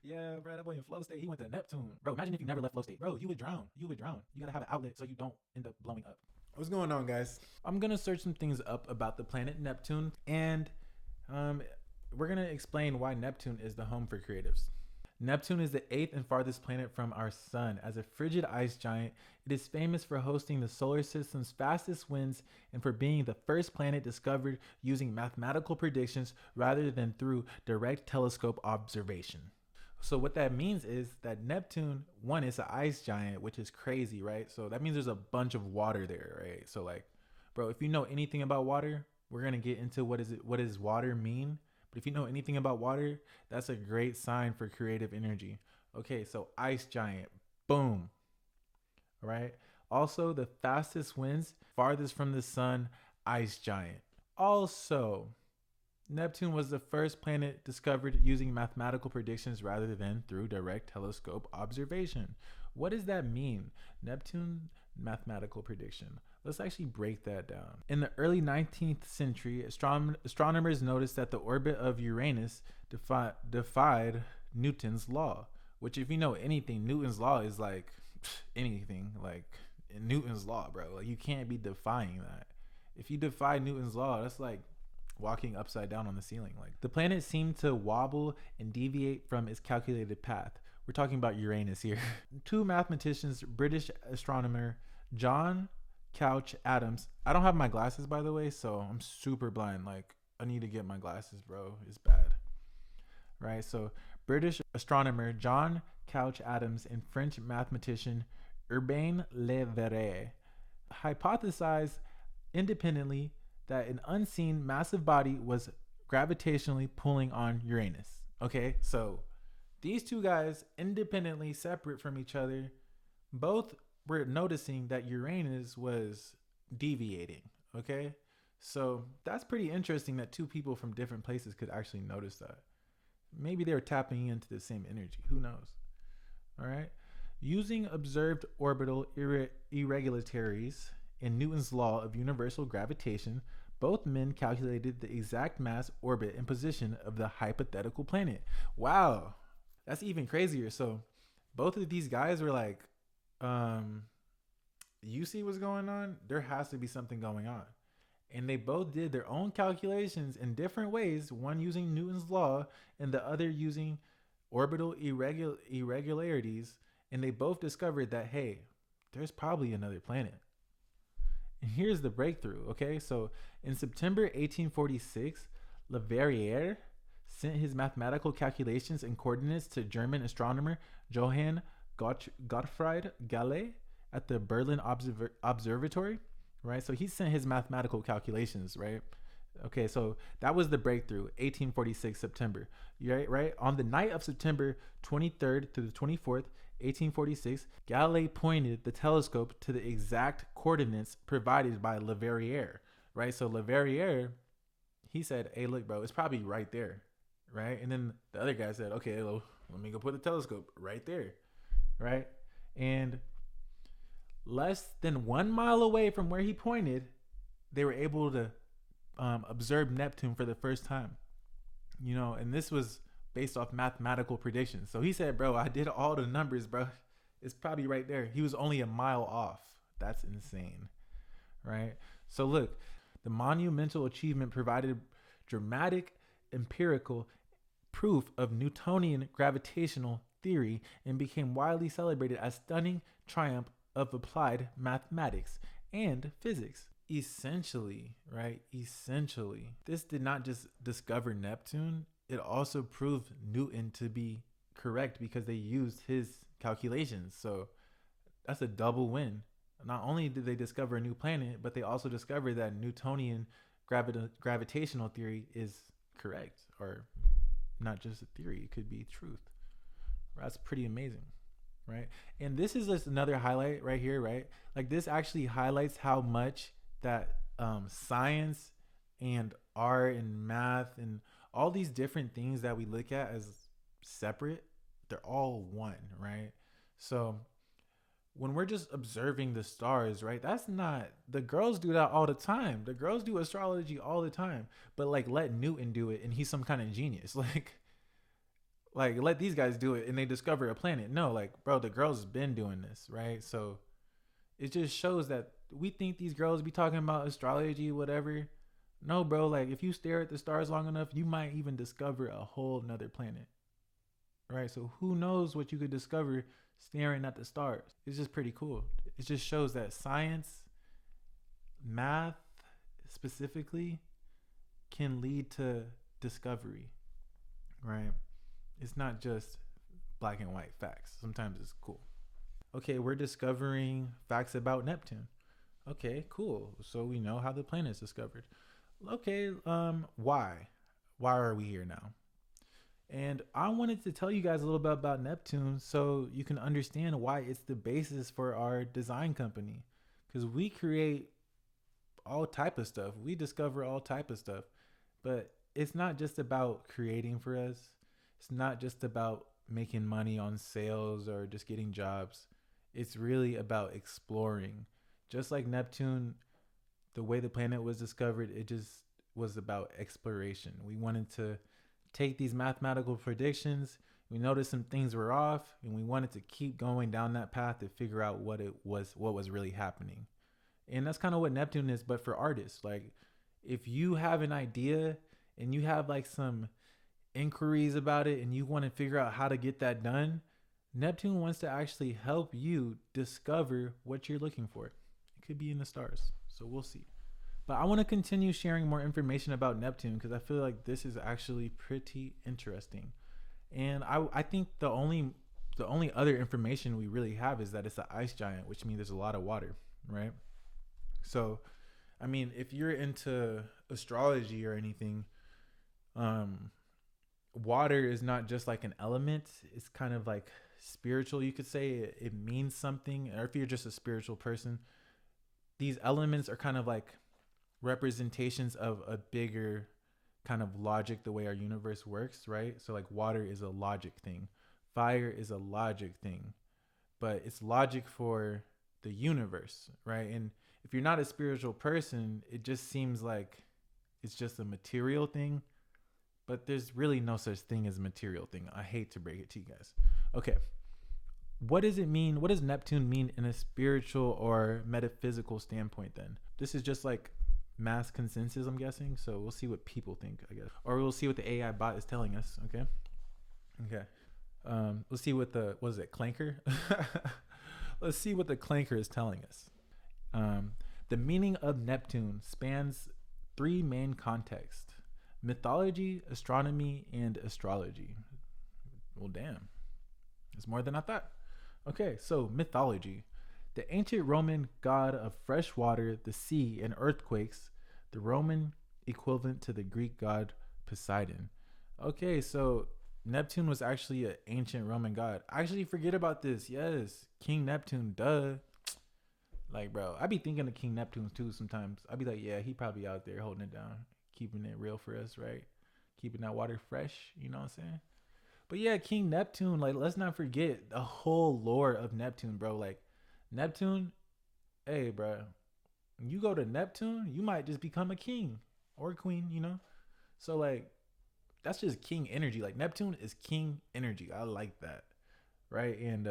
Yeah, bro, that boy in flow state, he went to Neptune. Bro, imagine if you never left flow state. Bro, you would drown. You would drown. You gotta have an outlet so you don't end up blowing up. What's going on, guys? I'm gonna search some things up about the planet Neptune, and um, we're gonna explain why Neptune is the home for creatives. Neptune is the eighth and farthest planet from our sun. As a frigid ice giant, it is famous for hosting the solar system's fastest winds and for being the first planet discovered using mathematical predictions rather than through direct telescope observation. So what that means is that Neptune, one, is an ice giant, which is crazy, right? So that means there's a bunch of water there, right? So like, bro, if you know anything about water, we're gonna get into what does water mean. But if you know anything about water, that's a great sign for creative energy. Okay, so ice giant, boom. All right. Also, the fastest winds, farthest from the sun, ice giant. Also, Neptune was the first planet discovered using mathematical predictions rather than through direct telescope observation. What does that mean? Neptune mathematical prediction. Let's actually break that down. In the early 19th century, astronomers noticed that the orbit of Uranus defied Newton's law, which, if you know anything, Newton's law is like anything. Like Newton's law, bro. Like you can't be defying that. If you defy Newton's law, that's like walking upside down on the ceiling. Like the planet seemed to wobble and deviate from its calculated path. We're talking about Uranus here. Two mathematicians, British astronomer John Couch Adams. I don't have my glasses, by the way, so I'm super blind. Like I need to get my glasses, bro. It's bad. Right? So British astronomer John Couch Adams and French mathematician Urbain Le Verrier hypothesized independently that an unseen massive body was gravitationally pulling on Uranus. Okay, so these two guys, independently separate from each other, both were noticing that Uranus was deviating. Okay, so that's pretty interesting that two people from different places could actually notice that. Maybe they were tapping into the same energy. Who knows? All right. Using observed orbital irregularities in Newton's law of universal gravitation, both men calculated the exact mass, orbit, and position of the hypothetical planet. Wow. That's even crazier. So both of these guys were like, you see what's going on? There has to be something going on. And they both did their own calculations in different ways, one using Newton's law and the other using orbital irregularities. And they both discovered that, hey, there's probably another planet. And here's the breakthrough, okay? So in September 1846, Leverrier sent his mathematical calculations and coordinates to German astronomer Johann Gottfried Galle at the Berlin Observatory, right? So he sent his mathematical calculations, right? Okay, so that was the breakthrough, 1846 September, right? On the night of September 23rd to the 24th, 1846, Galilei pointed the telescope to the exact coordinates provided by Leverrier, right? So Leverrier, he said, hey, look, bro, it's probably right there, right? And then the other guy said, okay, let me go put the telescope right there, right? And less than 1 mile away from where he pointed, they were able to observe Neptune for the first time, and this was based off mathematical predictions. So he said, bro, I did all the numbers, bro. It's probably right there. He was only a mile off. That's insane, right? So look, the monumental achievement provided dramatic empirical proof of Newtonian gravitational theory and became widely celebrated as stunning triumph of applied mathematics and physics. Essentially, this did not just discover Neptune, it also proved Newton to be correct because they used his calculations. So that's a double win. Not only did they discover a new planet, but they also discovered that Newtonian gravitational theory is correct, or not just a theory, it could be truth. That's pretty amazing, right? And this is just another highlight right here, right? Like this actually highlights how much that science and art and math and all these different things that we look at as separate, they're all one, right? So when we're just observing the stars, right? That's not, the girls do that all the time. The girls do astrology all the time, but like let Newton do it and he's some kind of genius. Like, let these guys do it and they discover a planet. No, like, bro, the girls been doing this, right? So it just shows that we think these girls be talking about astrology, whatever. No, bro, like if you stare at the stars long enough, you might even discover a whole nother planet. Right? So who knows what you could discover staring at the stars? It's just pretty cool. It just shows that science, math specifically, can lead to discovery, right? It's not just black and white facts. Sometimes it's cool. Okay, we're discovering facts about Neptune. Okay, cool. So we know how the planet is discovered. Okay, why? Why are we here now? And I wanted to tell you guys a little bit about Neptune so you can understand why it's the basis for our design company. Because we create all type of stuff. We discover all type of stuff. But it's not just about creating for us. It's not just about making money on sales or just getting jobs. It's really about exploring. Just like Neptune, the way the planet was discovered, it just was about exploration. We wanted to take these mathematical predictions. We noticed some things were off, and we wanted to keep going down that path to figure out what was really happening. And that's kind of what Neptune is, but for artists. Like, if you have an idea and you have like some inquiries about it and you want to figure out how to get that done, Neptune wants to actually help you discover what you're looking for. It could be in the stars, so we'll see. But I want to continue sharing more information about Neptune because I feel like this is actually pretty interesting. And I think the only other information we really have is that it's an ice giant, which means there's a lot of water, right? So, I mean, if you're into astrology or anything, water is not just like an element. It's kind of like spiritual, you could say. It means something. Or if you're just a spiritual person, these elements are kind of like representations of a bigger kind of logic, the way our universe works, right? So like water is a logic thing, fire is a logic thing, but it's logic for the universe, right? And if you're not a spiritual person, it just seems like it's just a material thing, but there's really no such thing as a material thing. I hate to break it to you guys. Okay, what does it mean? What does Neptune mean in a spiritual or metaphysical standpoint then? This is just like mass consensus, I'm guessing. So we'll see what people think, I guess. Or we'll see what the AI bot is telling us, okay? Okay. Let's see what what is it, Clanker? Let's see what the Clanker is telling us. The meaning of Neptune spans three main contexts: mythology, astronomy, and astrology. Well, damn. It's more than I thought. Okay, so mythology. The ancient Roman god of fresh water, the sea, and earthquakes, the Roman equivalent to the Greek god Poseidon. Okay, so Neptune was actually an ancient Roman god. I actually forget about this. Yes, King Neptune, duh. Like, bro, I be thinking of King Neptune too sometimes. I be like, yeah, he probably out there holding it down, keeping it real for us, right? Keeping that water fresh, you know what I'm saying? But yeah, King Neptune, like, let's not forget the whole lore of Neptune, bro. Like, Neptune, hey, bro, when you go to Neptune, you might just become a king or a queen, you know? So, like, that's just king energy. Like, Neptune is king energy. I like that, right? And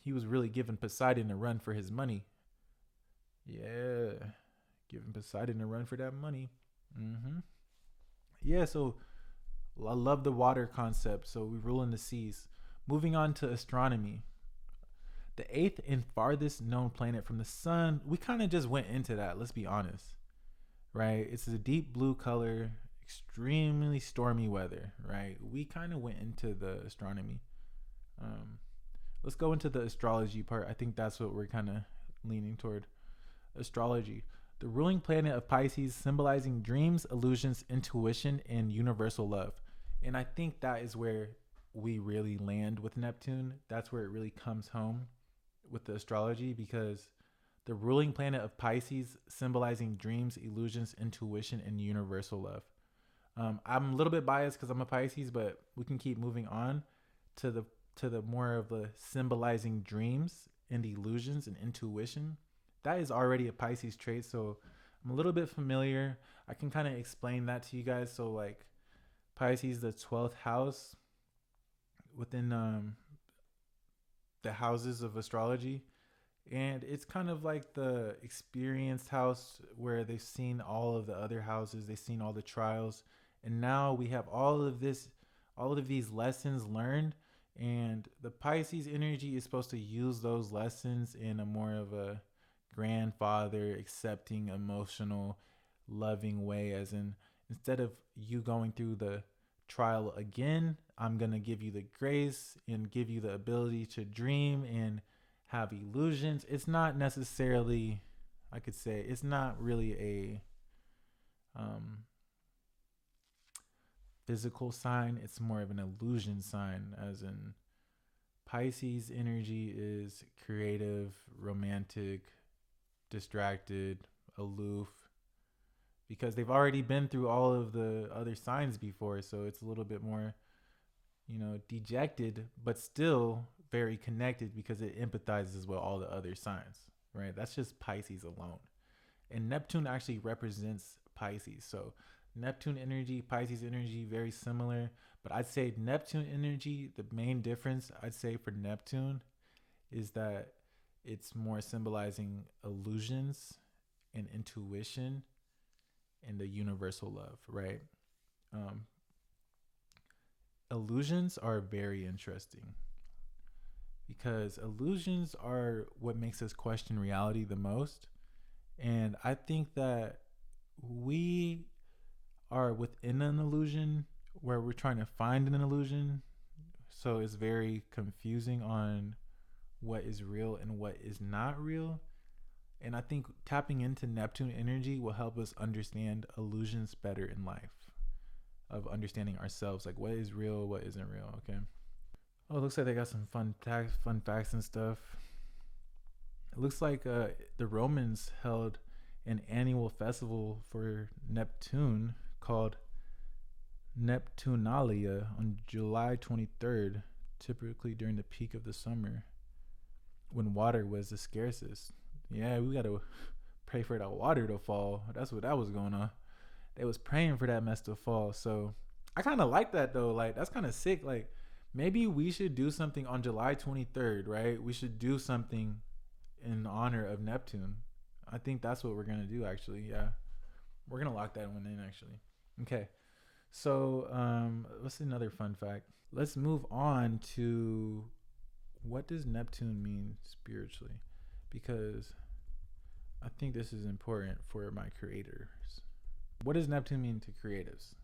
he was really giving Poseidon a run for his money. Yeah, giving Poseidon a run for that money. Yeah, so I love the water concept. So we rule in the seas. Moving on to astronomy. The eighth and farthest known planet from the sun. We kind of just went into that, let's be honest. Right? It's a deep blue color, extremely stormy weather, right? We kind of went into the astronomy. Let's go into the astrology part. I think that's what we're kind of leaning toward. Astrology. The ruling planet of Pisces, symbolizing dreams, illusions, intuition, and universal love. And I think that is where we really land with Neptune. That's where it really comes home with the astrology, because the ruling planet of Pisces, symbolizing dreams, illusions, intuition, and universal love. I'm a little bit biased because I'm a Pisces, but we can keep moving on to the more of the symbolizing dreams and illusions and intuition. That is already a Pisces trait, so I'm a little bit familiar. I can kind of explain that to you guys. So like Pisces, the 12th house, within the houses of astrology, and it's kind of like the experienced house where they've seen all of the other houses, they've seen all the trials, and now we have all of these lessons learned. And the Pisces energy is supposed to use those lessons in a more of a grandfather, accepting, emotional, loving way, as in, instead of you going through the trial again, I'm going to give you the grace and give you the ability to dream and have illusions. It's not necessarily, I could say, it's not really a physical sign. It's more of an illusion sign, as in Pisces energy is creative, romantic, distracted, aloof, because they've already been through all of the other signs before. So it's a little bit more, dejected, but still very connected because it empathizes with all the other signs, right? That's just Pisces alone. And Neptune actually represents Pisces. So Neptune energy, Pisces energy, very similar. But I'd say Neptune energy, the main difference I'd say for Neptune is that it's more symbolizing illusions and intuition and the universal love, right? Illusions are very interesting because illusions are what makes us question reality the most. And I think that we are within an illusion where we're trying to find an illusion. So it's very confusing on what is real and what is not real. And I think tapping into Neptune energy will help us understand illusions better in life, of understanding ourselves, like what is real, what isn't real. Okay. Oh, it looks like they got some fun facts and stuff. It looks like the Romans held an annual festival for Neptune called Neptunalia on July 23rd, typically during the peak of the summer when water was the scarcest. Yeah, we got to pray for that water to fall. That's what that was going on. They was praying for that mess to fall. So I kind of like that though. Like, that's kind of sick. Like, maybe we should do something on July 23rd, right? We should do something in honor of Neptune. I think that's what we're going to do, actually. Yeah. We're going to lock that one in, actually. Okay. So what's another fun fact? Let's move on to what does Neptune mean spiritually? Because I think this is important for my creators. What does Neptune mean to creatives?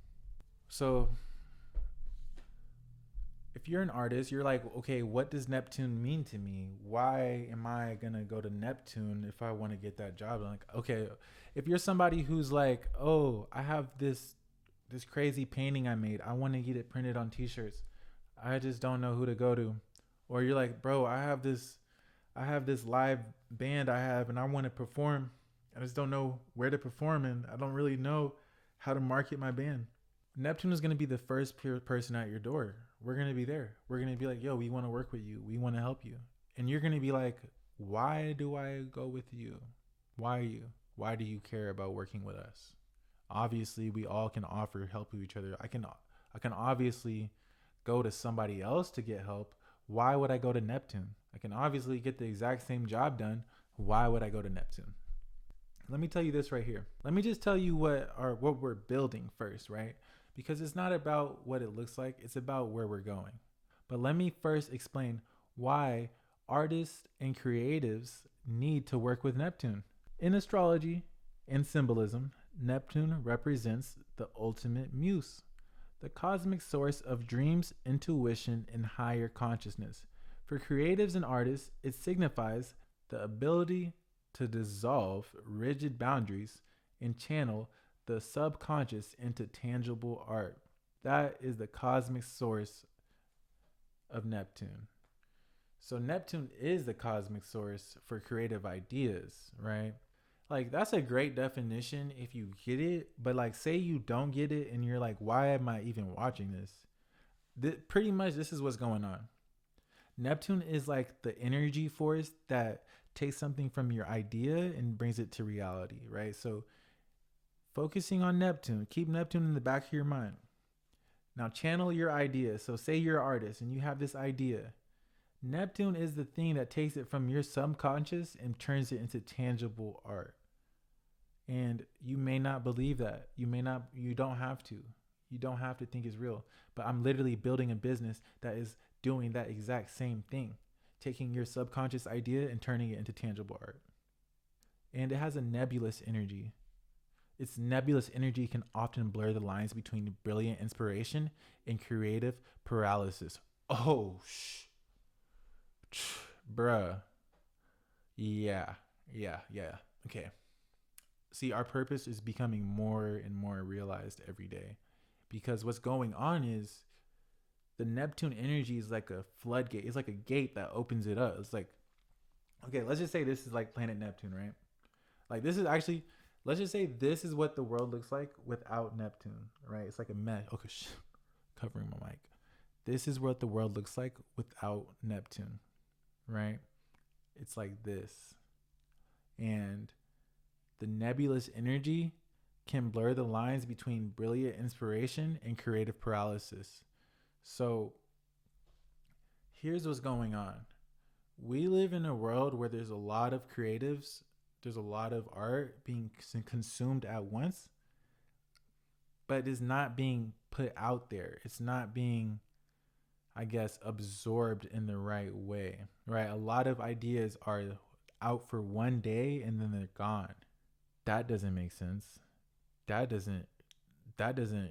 So if you're an artist, you're like, okay, what does Neptune mean to me? Why am I going to go to Neptune if I want to get that job? I'm like, okay, if you're somebody who's like, oh, I have this crazy painting I made, I want to get it printed on t-shirts, I just don't know who to go to. Or you're like, bro, I have this live band and I want to perform. I just don't know where to perform, and I don't really know how to market my band. Neptune is going to be the first person at your door. We're going to be there. We're going to be like, yo, we want to work with you. We want to help you. And you're going to be like, why do I go with you? Why you? Why do you care about working with us? Obviously, we all can offer help to each other. I can obviously go to somebody else to get help. Why would I go to Neptune? I can obviously get the exact same job done. Why would I go to Neptune? Let me tell you this right here. Let me just tell you what we're building first, right? Because it's not about what it looks like. It's about where we're going. But let me first explain why artists and creatives need to work with Neptune. In astrology and symbolism, Neptune represents the ultimate muse, the cosmic source of dreams, intuition, and higher consciousness. For creatives and artists, it signifies the ability to dissolve rigid boundaries and channel the subconscious into tangible art. That is the cosmic source of Neptune. So Neptune is the cosmic source for creative ideas, right? Like, that's a great definition if you get it, but like, say you don't get it and you're like, why am I even watching this? Pretty much this is what's going on. Neptune is like the energy force that takes something from your idea and brings it to reality, right? So focusing on Neptune, keep Neptune in the back of your mind. Now channel your idea. So say you're an artist and you have this idea. Neptune is the thing that takes it from your subconscious and turns it into tangible art. And you may not believe that. You don't have to. You don't have to think it's real. But I'm literally building a business that is doing that exact same thing. Taking your subconscious idea and turning it into tangible art. And it has a nebulous energy. Its nebulous energy can often blur the lines between brilliant inspiration and creative paralysis. Oh, bruh. Yeah. Okay. See, our purpose is becoming more and more realized every day, because what's going on is the Neptune energy is like a floodgate. It's like a gate that opens it up. It's like, okay, let's just say this is like planet Neptune, right? Like this is actually, let's just say this is what the world looks like without Neptune, right? It's like a mesh. Okay, covering my mic. This is what the world looks like without Neptune, right? It's like this. And the nebulous energy can blur the lines between brilliant inspiration and creative paralysis. So here's what's going on. We live in a world where there's a lot of creatives, there's a lot of art being consumed at once, but it is not being put out there. It's not being, I guess, absorbed in the right way, right? A lot of ideas are out for one day and then they're gone. That doesn't make sense. That doesn't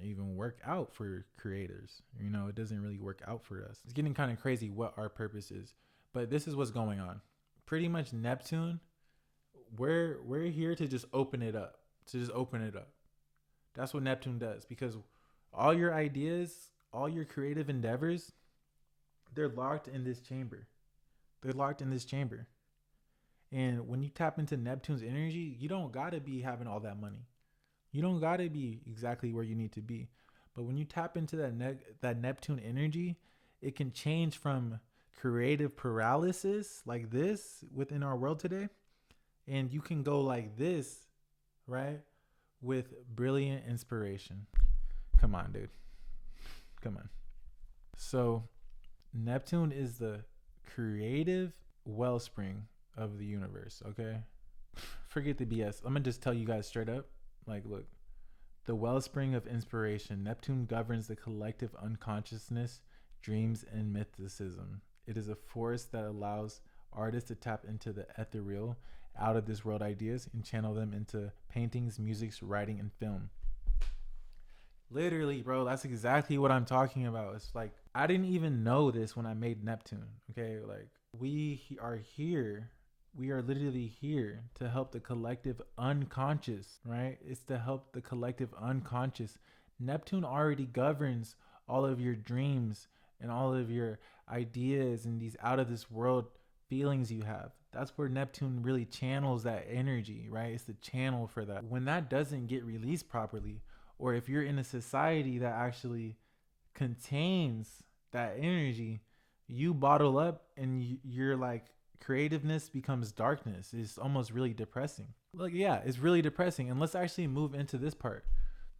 even work out for creators. You know, it doesn't really work out for us. It's getting kind of crazy what our purpose is. But this is what's going on. Pretty much Neptune, we're here to just open it up. That's what Neptune does, because all your ideas, all your creative endeavors, they're locked in this chamber. And when you tap into Neptune's energy, you don't got to be having all that money. You don't got to be exactly where you need to be. But when you tap into that Neptune energy, it can change from creative paralysis like this within our world today. And you can go like this, right? With brilliant inspiration. Come on, dude. Come on. So Neptune is the creative wellspring of the universe, okay? Forget the BS. I'm gonna just tell you guys straight up. Like, look, the wellspring of inspiration. Neptune governs the collective unconsciousness, dreams, and mysticism. It is a force that allows artists to tap into the ethereal, out of this world ideas and channel them into paintings, music, writing, and film. Literally, bro, that's exactly what I'm talking about. It's like, I didn't even know this when I made Neptune, okay? Like, we are here. We are literally here to help the collective unconscious, right? It's to help the collective unconscious. Neptune already governs all of your dreams and all of your ideas and these out of this world feelings you have. That's where Neptune really channels that energy, right? It's the channel for that. When that doesn't get released properly, or if you're in a society that actually contains that energy, you bottle up and you're like, creativeness becomes darkness. It's almost really depressing. Like, yeah, it's really depressing. And let's actually move into this part.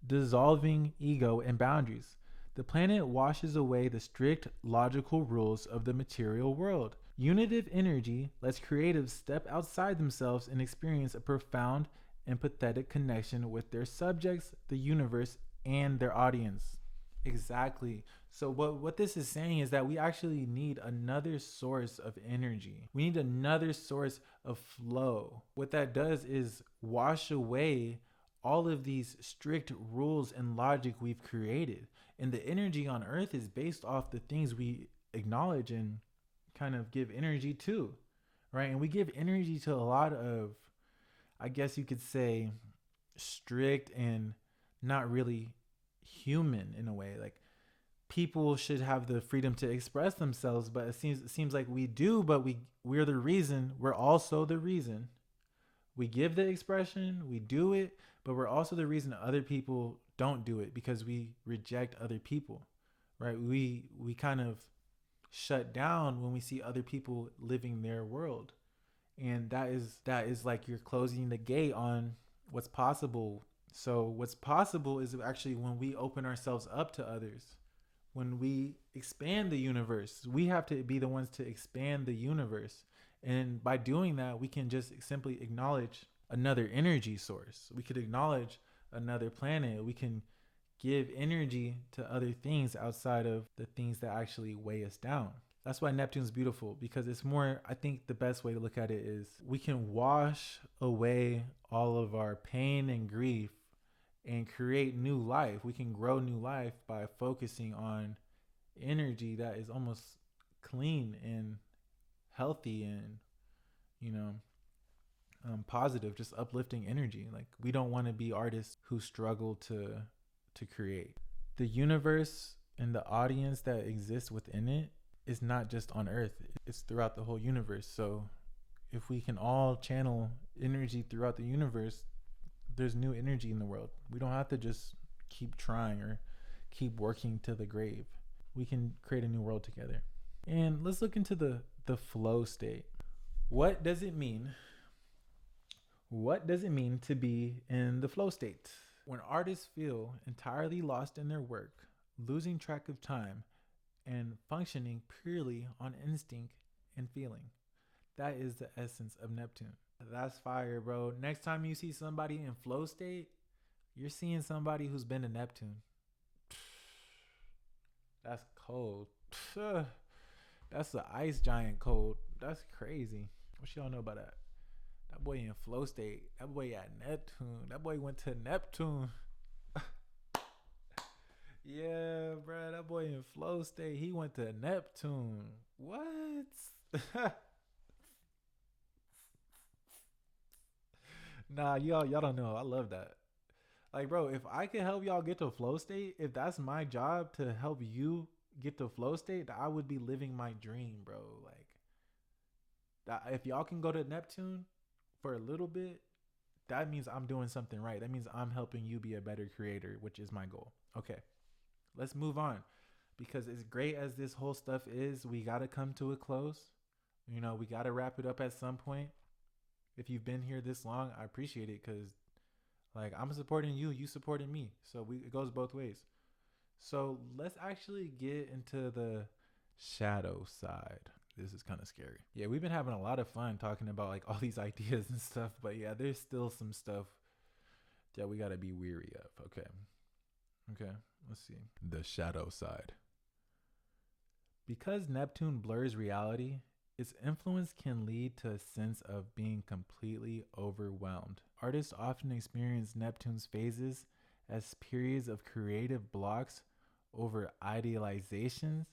Dissolving ego and boundaries. The planet washes away the strict logical rules of the material world. Unitive energy lets creatives step outside themselves and experience a profound, empathetic connection with their subjects, the universe, and their audience. Exactly. So what this is saying is that we actually need another source of energy. We need another source of flow. What that does is wash away all of these strict rules and logic we've created. And the energy on Earth is based off the things we acknowledge and kind of give energy to, right? And we give energy to a lot of, I guess you could say, strict and not really human in a way. Like, people should have the freedom to express themselves, but it seems like we do, but we're the reason. We're also the reason. We give the expression, we do it, but we're also the reason other people don't do it, because we reject other people, right? We kind of shut down when we see other people living their world. And that is like you're closing the gate on what's possible. So what's possible is actually when we open ourselves up to others. when we expand the universe, we have to be the ones to expand the universe. And by doing that, we can just simply acknowledge another energy source. We could acknowledge another planet. We can give energy to other things outside of the things that actually weigh us down. That's why Neptune's beautiful, because it's more, I think the best way to look at it is we can wash away all of our pain and grief and create new life. We can grow new life by focusing on energy that is almost clean and healthy and, you know, positive, just uplifting energy. Like, we don't want to be artists who struggle to create. The universe and the audience that exists within it is not just on Earth, it's throughout the whole universe. So if we can all channel energy throughout the universe, there's new energy in the world. We don't have to just keep trying or keep working to the grave. We can create a new world together. And let's look into the flow state. What does it mean? What does it mean to be in the flow state? When artists feel entirely lost in their work, losing track of time, and functioning purely on instinct and feeling. That is the essence of Neptune. That's fire, bro. Next time you see somebody in flow state, you're seeing somebody who's been to Neptune. That's cold. That's the ice giant cold. That's crazy. What y'all know about that? That boy in flow state. That boy at Neptune. That boy went to Neptune. Yeah, bro. That boy in flow state. He went to Neptune. What? Nah, y'all don't know. I love that. Like, bro, if I could help y'all get to flow state, if that's my job to help you get to flow state, I would be living my dream, bro. Like, that, if y'all can go to Neptune for a little bit, that means I'm doing something right. That means I'm helping you be a better creator, which is my goal. Okay, let's move on. Because as great as this whole stuff is, we got to come to a close. You know, we got to wrap it up at some point. If you've been here this long, I appreciate it, because like, I'm supporting you, you supporting me. So it goes both ways. So let's actually get into the shadow side. This is kind of scary. Yeah, we've been having a lot of fun talking about like all these ideas and stuff, but yeah, there's still some stuff that we got to be weary of. Okay, let's see. The shadow side. Because Neptune blurs reality, its influence can lead to a sense of being completely overwhelmed. Artists often experience Neptune's phases as periods of creative blocks over idealizations,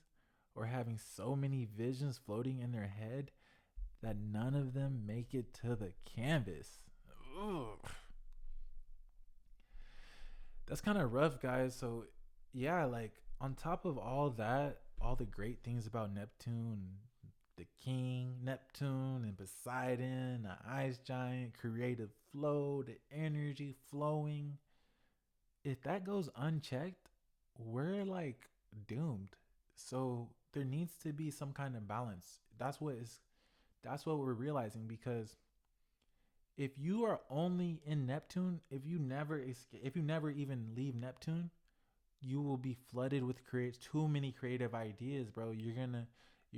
or having so many visions floating in their head that none of them make it to the canvas. Ugh. That's kind of rough, guys. So yeah, like, on top of all that, all the great things about Neptune, the king Neptune and Poseidon, the ice giant, creative flow, the energy flowing, if that goes unchecked, we're like doomed. So there needs to be some kind of balance. That's what we're realizing, because if you are only in Neptune, if you never even leave Neptune, you will be flooded with too many creative ideas, bro. You're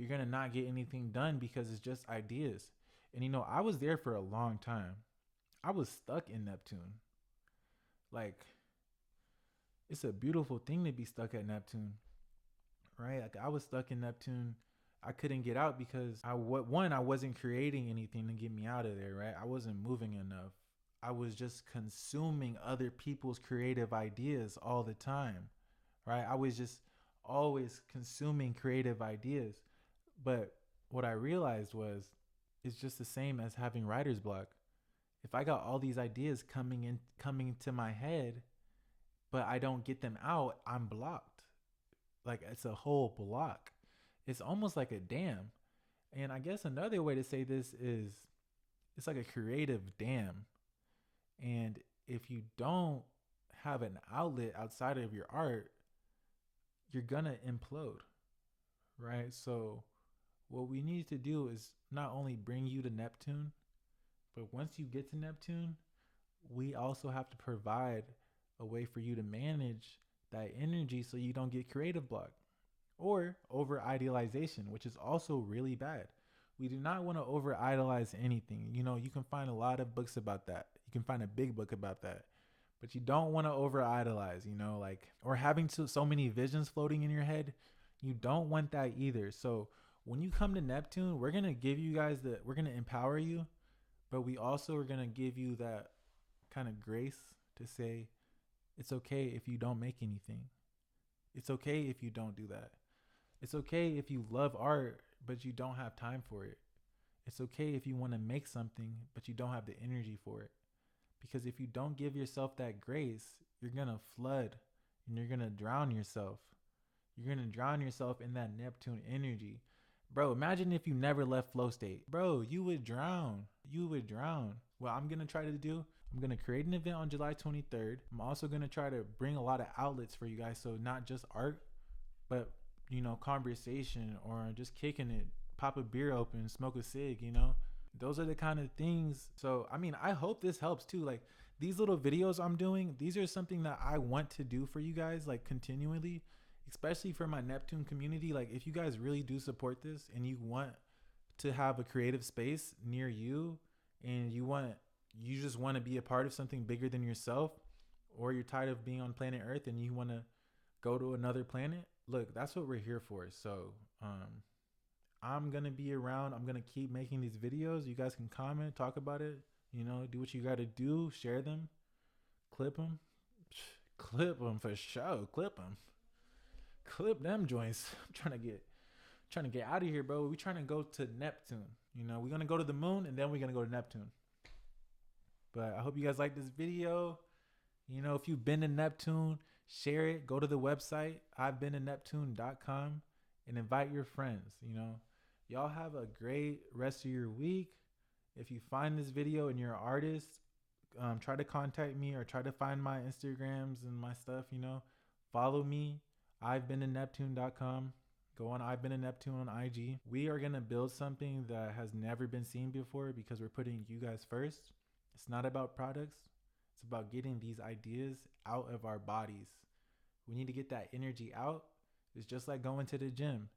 gonna not get anything done because it's just ideas. And you know, I was there for a long time. I was stuck in Neptune. Like, it's a beautiful thing to be stuck at Neptune, right? Like, I was stuck in Neptune. I couldn't get out because I wasn't creating anything to get me out of there, right? I wasn't moving enough. I was just consuming other people's creative ideas all the time, right? I was just always consuming creative ideas. But what I realized was, it's just the same as having writer's block. If I got all these ideas coming to my head, but I don't get them out, I'm blocked. Like, it's a whole block. It's almost like a dam. And I guess another way to say this is, it's like a creative dam. And if you don't have an outlet outside of your art, you're gonna implode, right? So what we need to do is not only bring you to Neptune, but once you get to Neptune, we also have to provide a way for you to manage that energy so you don't get creative block. or over idealization, which is also really bad. We do not want to over idolize anything. You know, you can find a lot of books about that. You can find a big book about that. But you don't want to over idolize, you know, like, or having so many visions floating in your head. You don't want that either. So when you come to Neptune, we're going to give you guys we're going to empower you, but we also are going to give you that kind of grace to say, it's okay if you don't make anything. It's okay if you don't do that. It's okay if you love art, but you don't have time for it. It's okay if you want to make something, but you don't have the energy for it. Because if you don't give yourself that grace, you're going to flood and you're going to drown yourself. You're going to drown yourself in that Neptune energy. Bro, imagine if you never left flow state. Bro, you would drown. You would drown. What I'm going to try to do, I'm going to create an event on July 23rd. I'm also going to try to bring a lot of outlets for you guys. So not just art, but, you know, conversation or just kicking it. Pop a beer open, smoke a cig, you know. Those are the kind of things. So, I mean, I hope this helps too. Like, these little videos I'm doing, these are something that I want to do for you guys, like, continually, especially for my Neptune community. Like, if you guys really do support this and you want to have a creative space near you and you just want to be a part of something bigger than yourself, or you're tired of being on planet Earth and you want to go to another planet, look, that's what we're here for. So, I'm going to be around. I'm going to keep making these videos. You guys can comment, talk about it, you know, do what you got to do, share them, clip them for sure. Clip them joints. I'm trying to get out of here, bro. We're trying to go to Neptune. You know, we're going to go to the moon and then we're going to go to Neptune. But I hope you guys like this video. You know, if you've been to Neptune, share it. Go to the website, I'vebeentheneptune.com, and invite your friends. You know, y'all have a great rest of your week. If you find this video and you're an artist, try to contact me or try to find my Instagrams and my stuff, you know. Follow me, I'vebeentheneptune.com. Go on I've Been a Neptune on IG. We are going to build something that has never been seen before because we're putting you guys first. It's not about products. It's about getting these ideas out of our bodies. We need to get that energy out. It's just like going to the gym.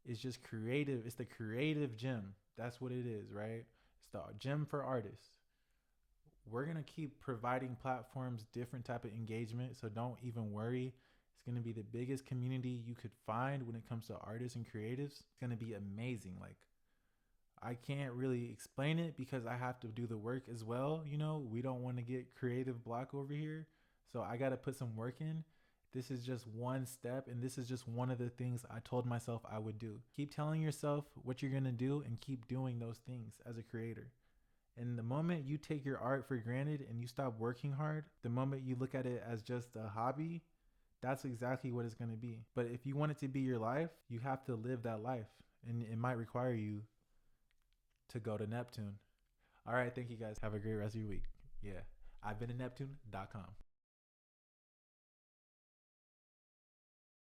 It's just creative. It's the creative gym. That's what it is, right? It's the gym for artists. We're going to keep providing platforms, different type of engagement. So don't even worry. It's going to be the biggest community you could find when it comes to artists and creatives. It's going to be amazing. Like, I can't really explain it because I have to do the work as well. You know, we don't want to get creative block over here. So I got to put some work in. This is just one step, and this is just one of the things I told myself I would do. Keep telling yourself what you're going to do and keep doing those things as a creator. And the moment you take your art for granted and you stop working hard, the moment you look at it as just a hobby, that's exactly what it's going to be. But if you want it to be your life, you have to live that life. And it might require you to go to Neptune. All right. Thank you guys. Have a great rest of your week. Yeah. I've been to Neptune.com.